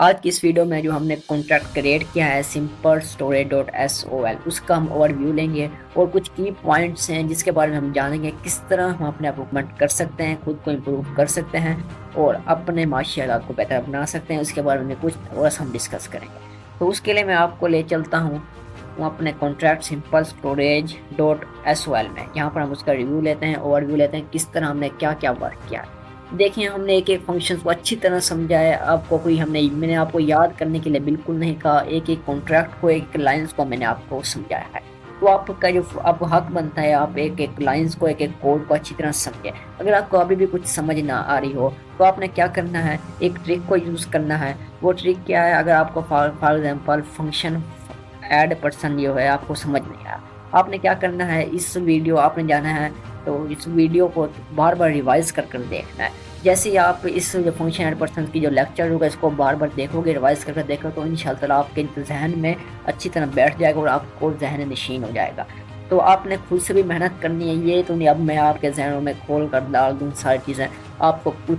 आज की इस वीडियो में जो हमने कॉन्ट्रैक्ट क्रिएट किया है simple storage dot S O L, उसका हम ओवरव्यू लेंगे और कुछ की पॉइंट्स हैं जिसके बारे में हम जानेंगे किस तरह हम अपने अप्रूवमेंट कर सकते हैं, खुद को इम्प्रूव कर सकते हैं और अपने माशियात को बेहतर बना सकते हैं। उसके बारे में कुछ थोड़ा सा हम डिस्कस करेंगे। तो उसके लिए मैं आपको ले चलता हूँ अपने contract simple storage dot S O L में। यहाँ पर हम उसका रिव्यू लेते हैं, ओवरव्यू लेते हैं किस तरह हमने क्या क्या वर्क किया है। देखिए, हमने एक एक फंक्शन को अच्छी तरह समझा है। आपको कोई मैंने आपको याद करने के लिए बिल्कुल नहीं कहा। एक एक कॉन्ट्रैक्ट को, एक लाइंस को मैंने आपको समझाया है। तो आपका जो आपको हक बनता है, आप एक एक लाइंस को, एक एक कोड को अच्छी तरह समझे। अगर आपको अभी भी कुछ समझ ना आ रही हो तो आपने क्या करना है, एक ट्रिक को यूज़ करना है। वो ट्रिक क्या है? अगर आपको for example function add person जो है आपको समझ नहीं आया, आपने क्या करना है, इस वीडियो आपने जाना है तो इस वीडियो को बार बार रिवाइज कर देखना है। जैसे ही आप इस जो फंक्शन एड पर्सन की जो लेक्चर होगा इसको बार बार देखोगे, रिवाइज करके देखो, तो इंशाल्लाह आपके जहन में अच्छी तरह बैठ जाएगा और आपको जहन नशीन हो जाएगा। तो आपने खुद से भी मेहनत करनी है। ये तो नहीं अब मैं आपके जहनों में खोल कर डाल दूँ सारी चीज़ें। आपको कुछ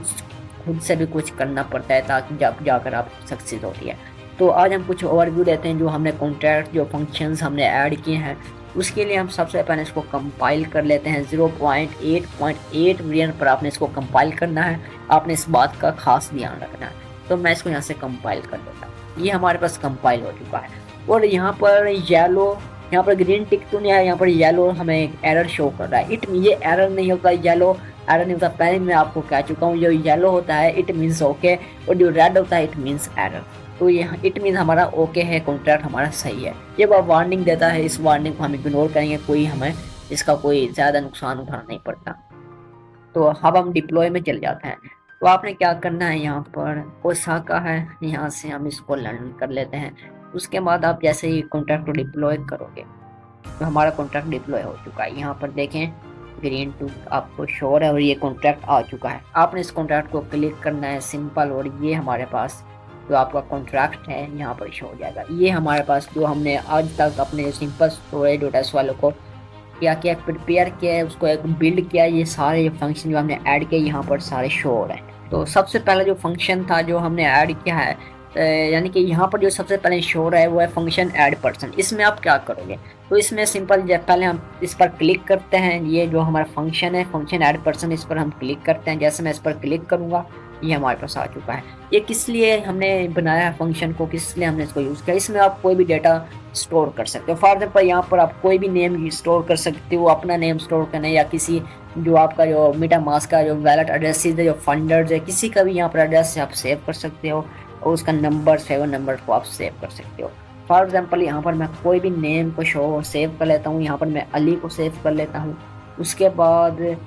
खुद से भी कुछ करना पड़ता है ताकि जब जाकर आप सक्सेस होती है। तो आज हम कुछ ओवरव्यू लेते हैं जो हमने कॉन्ट्रैक्ट जो फंक्शंस हमने ऐड किए हैं। उसके लिए हम सबसे पहले इसको कंपाइल कर लेते हैं। 0.8.8 मिलियन पर आपने इसको कंपाइल करना है। आपने इस बात का खास ध्यान रखना है। तो मैं इसको यहाँ से कंपाइल कर देता हूँ। ये हमारे पास कंपाइल हो चुका है और यहाँ पर येलो, यहाँ पर ग्रीन टिक तो नहीं है, यहाँ पर येलो हमें एक एरर शो कर रहा है। ये एरर नहीं होता, येलो एरर नहीं होता। पहले मैं आपको कह चुका हूँ, जो येलो होता है इट मीन्स ओके और जो रेड होता है इट मीन्स एरर। तो ये इट मीन हमारा ओके है, कॉन्ट्रैक्ट हमारा सही है। ये वार्निंग देता है, इस वार्निंग को हम इग्नोर करेंगे, कोई हमें इसका कोई ज़्यादा नुकसान उठाना नहीं पड़ता। तो अब हम डिप्लॉय में चले जाते हैं। तो आपने क्या करना है, यहाँ पर ओसाका है, यहाँ से हम इसको लर्न कर लेते हैं। उसके बाद आप जैसे ही कॉन्ट्रैक्ट को डिप्लॉय करोगे तो हमारा कॉन्ट्रैक्ट डिप्लॉय हो चुका है। यहाँ पर देखें ग्रीन टू आपको शोर है और ये कॉन्ट्रैक्ट आ चुका है। आपने इस कॉन्ट्रैक्ट को क्लिक करना है सिंपल, और ये हमारे पास जो आपका कॉन्ट्रैक्ट है यहाँ पर शो हो जाएगा। ये हमारे पास जो हमने आज तक अपने सिंपल स्टोरेज डोटास वालों को क्या क्या प्रिपेयर किया है, उसको एक बिल्ड किया, ये सारे फंक्शन जो हमने ऐड किए यहाँ पर सारे शो हो रहे हैं। तो सबसे पहला जो फंक्शन था जो हमने ऐड किया है, यानी कि यहाँ पर जो सबसे पहले शो हो रहा है वो है फंक्शन ऐड पर्सन। इसमें आप क्या करोगे, तो इसमें सिंपल पहले हम इस पर क्लिक करते हैं। ये जो हमारा फंक्शन है फंक्शन ऐड पर्सन, इस पर हम क्लिक करते हैं। जैसे मैं इस पर क्लिक करूँगा ये हमारे पास आ चुका है। ये किस लिए हमने बनाया है फंक्शन को, किस लिए हमने इसको यूज़ किया? इसमें आप कोई भी डेटा स्टोर कर सकते हो। फॉर एग्जाम्पल यहाँ पर आप कोई भी नेम स्टोर कर सकते हो, अपना नेम स्टोर करना है या किसी जो आपका जो मेटामास्क का जो वैलेट एड्रेसेस है, जो फंडर्स है, किसी का भी यहाँ पर एड्रेस आप सेव कर सकते हो और उसका नंबर 7 नंबर को आप सेव कर सकते हो। फॉर एग्जाम्पल यहाँ पर मैं कोई भी नेम को सेव कर लेता हूँ। यहाँ पर मैं अली को सेव कर लेता हूँ। उसके बाद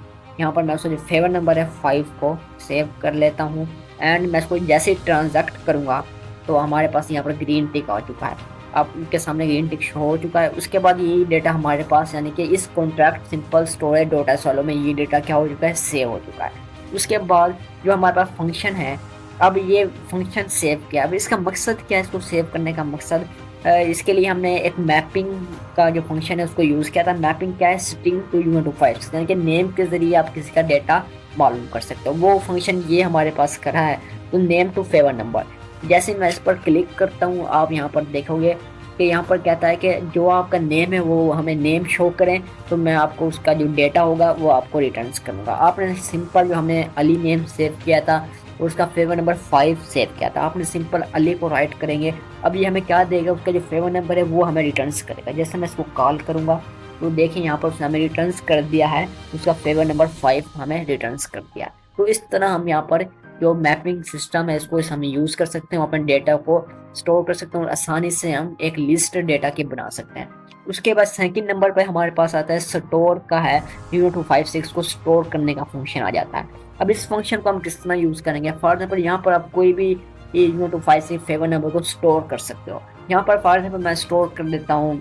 यहाँ पर मैं उसका जो फेवर नंबर है 5 को सेव कर लेता हूँ। एंड मैं इसको जैसे ही ट्रांजैक्ट करूँगा तो हमारे पास यहाँ पर ग्रीन टिक आ चुका है। आपके सामने ग्रीन टिक शो हो चुका है। उसके बाद ये डेटा हमारे पास, यानी कि इस कॉन्ट्रैक्ट सिंपल स्टोरेज डोटा वालों में ये डेटा क्या हो चुका है, सेव हो चुका है। उसके बाद जो हमारे पास फंक्शन है, अब ये फंक्शन सेव किया। अब इसका मकसद क्या है, इसको सेव करने का मकसद, इसके लिए हमने एक मैपिंग का जो फंक्शन है उसको यूज़ किया था। मैपिंग क्या है, स्ट्रिंग टू यूनिट यानी कि नेम के ज़रिए आप किसी का डेटा मालूम कर सकते हो। वो फंक्शन ये हमारे पास करा है। तो नेम टू फेवर नंबर, जैसे मैं इस पर क्लिक करता हूँ आप यहाँ पर देखोगे कि यहाँ पर कहता है कि जो आपका नेम है वो हमें नेम शो करें, तो मैं आपको उसका जो डेटा होगा वो आपको रिटर्न करूँगा। आपने सिंपल जो हमने अली नेम सेव किया था और उसका फेवर नंबर 5 सेव किया था, आपने सिंपल अली को राइट करेंगे। अब ये हमें क्या देगा, उसका जो फेवर नंबर है वो हमें रिटर्न्स करेगा। जैसे मैं इसको कॉल करूँगा तो देखिए यहाँ पर उसने हमें रिटर्न्स कर दिया है, उसका फेवर नंबर 5 हमें रिटर्न्स कर दिया। तो इस तरह हम यहाँ पर जो मैपिंग सिस्टम है इसको हम यूज़ कर सकते हैं, अपने डेटा को स्टोर कर सकते हैं और आसानी से हम एक लिस्ट डेटा की बना सकते हैं। उसके बाद सेकंड नंबर पर हमारे पास आता है स्टोर का है। 0256 को स्टोर करने का फंक्शन आ जाता है। अब इस फंक्शन को हम किस तरह यूज़ करेंगे, फॉर एग्जाम्पल यहाँ पर आप कोई भी 0256 फेवर नंबर को स्टोर कर सकते हो। यहाँ पर फॉर एग्जाम्पल मैं स्टोर कर देता हूँ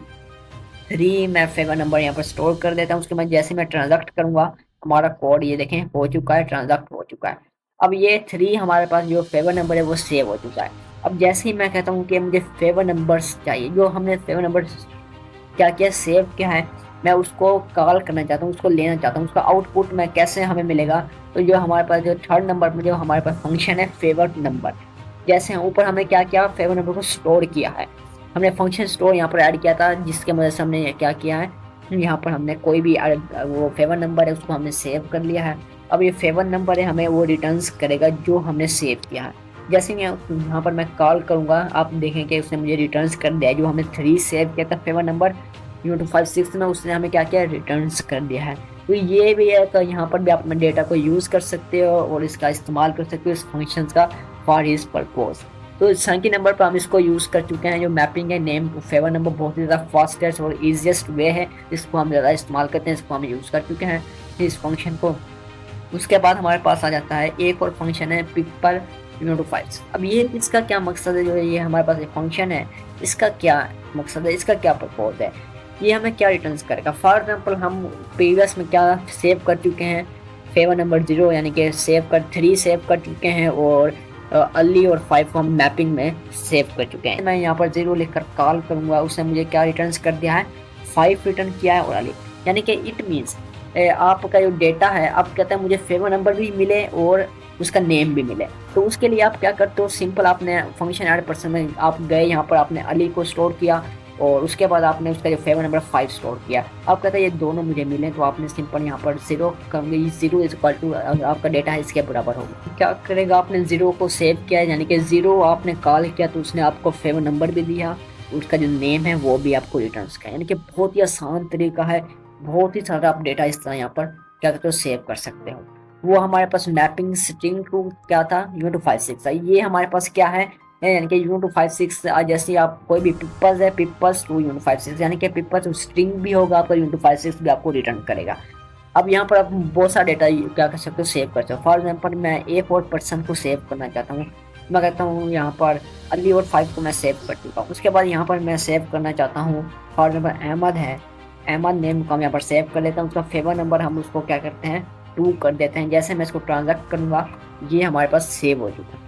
3, मैं फेवर नंबर यहाँ पर स्टोर कर देता हूँ। उसके बाद जैसे मैं ट्रांजैक्ट करूँगा हमारा कोड ये देखें हो चुका है, ट्रांजैक्ट हो चुका है। अब ये 3 हमारे पास जो फेवर नंबर है वो सेव हो चुका है। अब जैसे ही मैं कहता हूँ कि मुझे फेवर नंबर्स चाहिए, जो हमने फेवर नंबर क्या क्या सेव किया है मैं उसको कॉल करना चाहता हूँ, उसको लेना चाहता हूँ। उसका आउटपुट मैं कैसे हमें मिलेगा, तो जो हमारे पास जो थर्ड नंबर में जो हमारे पास फंक्शन है फेवर नंबर, जैसे ऊपर हमने क्या किया, फेवर नंबर को स्टोर किया है, हमने फंक्शन स्टोर यहाँ पर ऐड किया था, जिसके मदद से हमने क्या किया है, यहाँ पर हमने कोई भी वो फेवर नंबर है उसको हमने सेव कर लिया है। अब ये फेवर नंबर है हमें वो रिटर्न्स करेगा जो हमने सेव किया है। जैसे मैं यहाँ पर मैं कॉल करूंगा, आप देखेंगे उसने मुझे रिटर्न्स कर दिया है, जो हमने 3 सेव किया था फेवर नंबर 256 में, उसने हमें क्या किया, रिटर्न्स कर दिया है। तो ये भी है, तो यहाँ पर भी आप अपने डेटा को यूज़ कर सकते हो और इसका इस्तेमाल कर सकते हो इस फंक्शन का फॉर हिज पर्पज। तो संख्या नंबर पर हम इसको यूज़ कर चुके हैं। जो मैपिंग है नेम टू फेवर नंबर बहुत ही ज़्यादा फास्टेस्ट और ईजिएस्ट वे है, इसको हम ज़्यादा इस्तेमाल करते हैं, इसको हम यूज़ कर चुके हैं इस फंक्शन को। उसके बाद हमारे पास आ जाता है एक और फंक्शन है पिपर नोटिफाइज। अब ये इसका क्या मकसद है, जो ये हमारे पास एक फंक्शन है, इसका क्या मकसद है, इसका क्या पर्पज है, ये हमें क्या रिटर्न्स करेगा। फॉर एग्जांपल हम प्रीवियस में क्या सेव कर चुके हैं, फेवर नंबर 0 यानी कि 3 सेव कर चुके हैं, और अली और 5 को हम मैपिंग में सेव कर चुके हैं। मैं यहाँ पर 0 लिखकर कॉल करूँगा, उसने मुझे क्या रिटर्न्स कर दिया है, 5 रिटर्न किया है और अली, यानी कि इट मीन्स आपका जो डेटा है, आप कहते हैं मुझे फेवर नंबर भी मिले और उसका नेम भी मिले। तो उसके लिए आप क्या करते हो, सिंपल आपने फंक्शन ऐड पर्सन में आप गए, यहाँ पर आपने अली को स्टोर किया और उसके बाद आपने उसका जो फेवर नंबर 5 स्टोर किया। आप कहते हैं ये दोनों मुझे मिले, तो आपने सिंपल यहाँ पर 0 करेंगे, 0 इज इक्वल टू आपका डेटा है इसके बराबर होगा। क्या करेगा, आपने 0 को सेव किया, यानी कि 0 आपने कॉल किया तो उसने आपको फेवर नंबर भी दिया, उसका जो नेम है वो भी आपको रिटर्न किया। यानी कि बहुत ही आसान तरीका है, बहुत ही सारा आप डेटा इस तरह यहाँ पर क्या करते हो, सेव कर सकते हो। वो हमारे पास मैपिंग स्ट्रिंग टू क्या था, U256 है। ये हमारे पास क्या है, यानी कि U256 जैसे आप कोई भी पिपल्स है, पिपल्स टू U256, यानी कि पिपल्स स्ट्रिंग भी होगा आपका, U256 भी आपको रिटर्न करेगा। अब यहाँ पर आप बहुत सारा डेटा क्या कर सकते हो, सेव कर सकते हो। फॉर एग्जाम्पल मैं एक और पर्सन को सेव करना चाहता हूँ, मैं कहता हूँ यहाँ पर अली और 5 को मैं सेव कर चुका हूँ। उसके बाद यहाँ पर मैं सेव करना चाहता हूँ, फॉर एग्जाम्पल अहमद है, अहमद नेम को हम यहाँ पर सेव कर लेते हैं। उसका फेवर नंबर हम उसको क्या करते हैं, 2 कर देते हैं। जैसे मैं इसको ट्रांजैक्ट करूँगा, ये हमारे पास सेव हो चुका है।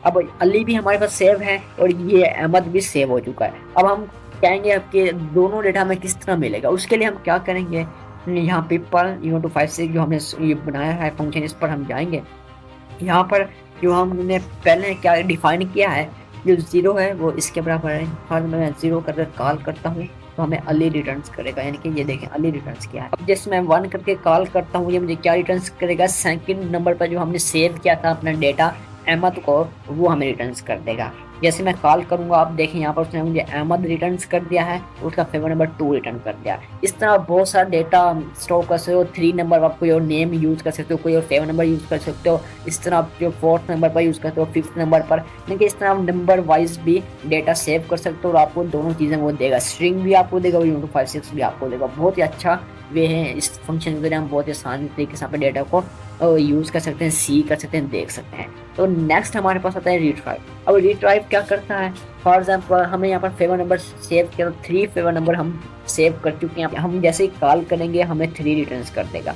अब अली भी हमारे पास सेव है और ये अहमद भी सेव हो चुका है। अब हम कहेंगे अब कि दोनों डेटा हमें किस तरह मिलेगा, उसके लिए हम क्या करेंगे, यहाँ पेपर U256 जो हमने ये बनाया है फंक्शन, इस पर हम जाएंगे। यहाँ पर जो हमने पहले क्या डिफाइन किया है, जो 0 है वो इसके बराबर है। और मैं 0 करके कॉल करता हूँ तो हमें अली रिटर्न्स करेगा, यानी कि ये देखें अली रिटर्न्स किया है। अब जैसे मैं 1 करके कॉल करता हूँ, ये मुझे क्या रिटर्न्स करेगा, सेकंड नंबर पर जो हमने सेव किया था अपना डेटा अहमद को, वो हमें रिटर्न्स कर देगा। जैसे मैं कॉल करूंगा, आप देखें यहाँ पर उसने मुझे अहमद रिटर्न्स कर दिया है, उसका फेवर नंबर 2 रिटर्न कर दिया। इस तरह बहुत सारा डेटा स्टोर कर सकते हो। 3 नंबर आप कोई और नेम यूज़ कर सकते हो, कोई और फेवर नंबर यूज़ कर सकते हो। इस तरह आप जो 4th नंबर पर यूज़ करते हो, 5th नंबर पर, लेकिन इस तरह आप नंबर वाइज भी डेटा सेव कर सकते हो और आपको दोनों चीज़ें वो देगा, स्ट्रिंग भी आपको देगा और U256 भी आपको देगा। बहुत ही अच्छा वे है, इस फंक्शन के जरिए हम बहुत ही आसान तरीके से अपने डेटा को यूज़ कर सकते हैं, सी कर सकते हैं, देख सकते हैं। तो नेक्स्ट हमारे पास आता है रिट्राइव। अब रिट्राइव क्या करता है, फॉर एग्जाम्पल हमें यहाँ पर फेवर नंबर सेव किया, 3 फेवर नंबर हम सेव कर चुके हैं। हम जैसे ही कॉल करेंगे हमें 3 रिटर्न्स कर देगा।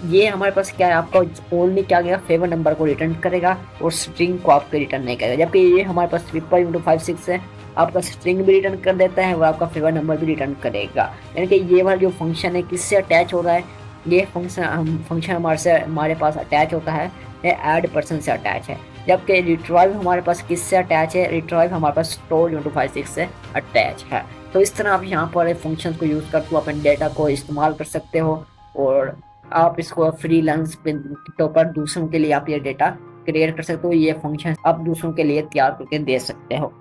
ये हमारे पास क्या है, आपका ओनली क्या करेगा, फेवर नंबर को रिटर्न करेगा और स्ट्रिंग को आपके रिटर्न नहीं करेगा। जबकि ये हमारे पास U256 है, आपका स्ट्रिंग भी रिटर्न कर देता है और आपका फेवर नंबर भी रिटर्न करेगा। यानी कि ये वाला जो फंक्शन है किससे अटैच हो रहा है, ये फंक्शन हमारे पास अटैच होता है, ये ऐड पर्सन से अटैच है। जबकि रिट्राइव हमारे पास किससे अटैच है, रिट्राइव हमारे पास स्टोर U256 से अटैच है। तो इस तरह आप यहाँ पर फंक्शन को यूज़ करके अपने डेटा को इस्तेमाल कर सकते हो और आप इसको फ्रीलांस पे तो पर दूसरों के लिए आप ये डेटा क्रिएट कर सकते हो। ये फंक्शन आप दूसरों के लिए तैयार करके दे सकते हो।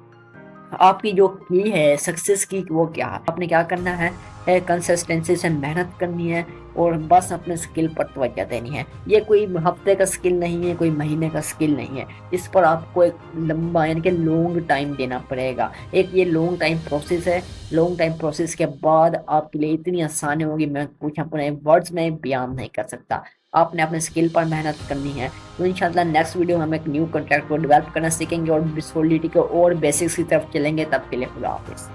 आपकी जो की है सक्सेस की, वो क्या है, आपने क्या करना है, कंसिस्टेंसी से मेहनत करनी है और बस अपने स्किल पर तवज्जो देनी है। ये कोई हफ्ते का स्किल नहीं है, कोई महीने का स्किल नहीं है, इस पर आपको एक लंबा यानी कि लॉन्ग टाइम देना पड़ेगा। एक ये लॉन्ग टाइम प्रोसेस है। लॉन्ग टाइम प्रोसेस के बाद आपके लिए इतनी आसानी होगी, मैं कुछ अपने वर्ड्स में बयान नहीं कर सकता। आपने अपने स्किल पर मेहनत करनी है। तो इंशाल्लाह नेक्स्ट वीडियो में हम एक न्यू कॉन्ट्रैक्ट को डेवलप करना सीखेंगे और विजुअलिटी के और बेसिक्स की तरफ चलेंगे। तब के लिए खुदा हाफिज़।